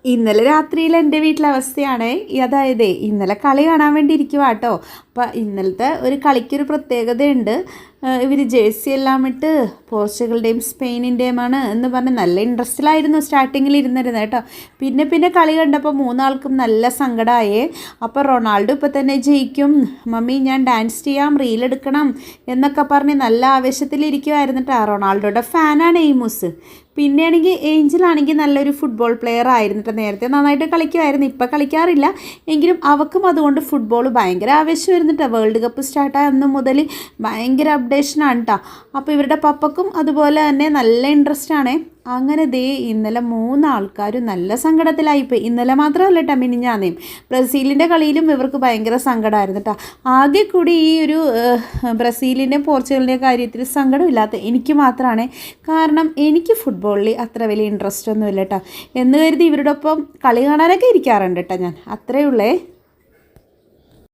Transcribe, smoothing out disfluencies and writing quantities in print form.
ഇന്നലെ രാത്രിയിൽ എൻ്റെ വീട്ടിലെ അവസ്ഥയാണ് അതായത് ഇന്നലെ കളി കാണാൻ വേണ്ടി ഇരിക്കുക കേട്ടോ. അപ്പം ഇന്നലത്തെ ഒരു കളിക്കൊരു പ്രത്യേകതയുണ്ട്. ഇവർ ജേഴ്സി എല്ലാം ഇട്ട് പോർച്ചുഗലിൻ്റെയും സ്പെയിനിൻ്റെയുമാണ് എന്ന് പറഞ്ഞ് നല്ല ഇൻട്രസ്റ്റിലായിരുന്നു സ്റ്റാർട്ടിങ്ങിൽ ഇരുന്നിരുന്നത് കേട്ടോ. പിന്നെ പിന്നെ കളി കണ്ടപ്പോൾ മൂന്നാൾക്കും നല്ല സങ്കടമായേ. അപ്പോൾ റൊണാൾഡോ ഇപ്പോൾ തന്നെ ജയിക്കും, മമ്മി ഞാൻ ഡാൻസ് ചെയ്യാം, റീലെടുക്കണം എന്നൊക്കെ പറഞ്ഞ് നല്ല ആവേശത്തിലിരിക്കുമായിരുന്നു കേട്ടോ. റൊണാൾഡോയുടെ ഫാനാണ് എയ്മൂസ്. പിന്നെയാണെങ്കിൽ ഏഞ്ചലാണെങ്കിൽ നല്ലൊരു ഫുട്ബോൾ പ്ലെയർ ആയിരുന്നു കേട്ടോ. നേരത്തെ നന്നായിട്ട് കളിക്കുമായിരുന്നു, ഇപ്പം കളിക്കാറില്ല. എങ്കിലും അവൾക്കും അതുകൊണ്ട് ഫുട്ബോൾ ഭയങ്കര ആവേശം വരുന്നുട്ടോ. വേൾഡ് കപ്പ് സ്റ്റാർട്ടായ അന്ന് മുതൽ ഭയങ്കര അപ്ഡേഷനാണ് കേട്ടോ. അപ്പോൾ ഇവരുടെ പപ്പക്കും അതുപോലെ തന്നെ നല്ല ഇൻട്രസ്റ്റ് ആണ്. അങ്ങനെ ഇന്നലെ മൂന്നാൾക്കാരും നല്ല സങ്കടത്തിലായിപ്പോയി. ഇന്നലെ മാത്രമല്ല കേട്ടോ, മിനിഞ്ഞാന്നേയും ബ്രസീലിൻ്റെ കളിയിലും ഇവർക്ക് ഭയങ്കര സങ്കടമായിരുന്നു കേട്ടോ. ആകെ കൂടി ഈ ഒരു ബ്രസീലിൻ്റെയും പോർച്ചുഗലിൻ്റെയും കാര്യത്തിൽ സങ്കടമില്ലാത്ത എനിക്ക് മാത്രമാണ്. കാരണം എനിക്ക് ഫുട്ബോളിൽ അത്ര വലിയ ഇൻട്രസ്റ്റ് ഒന്നുമില്ല കേട്ടോ. എന്ന് കരുതി ഇവരുടെ ഒപ്പം കളി കാണാനൊക്കെ ഇരിക്കാറുണ്ട് കേട്ടോ ഞാൻ, അത്രയേ ഉള്ളേ.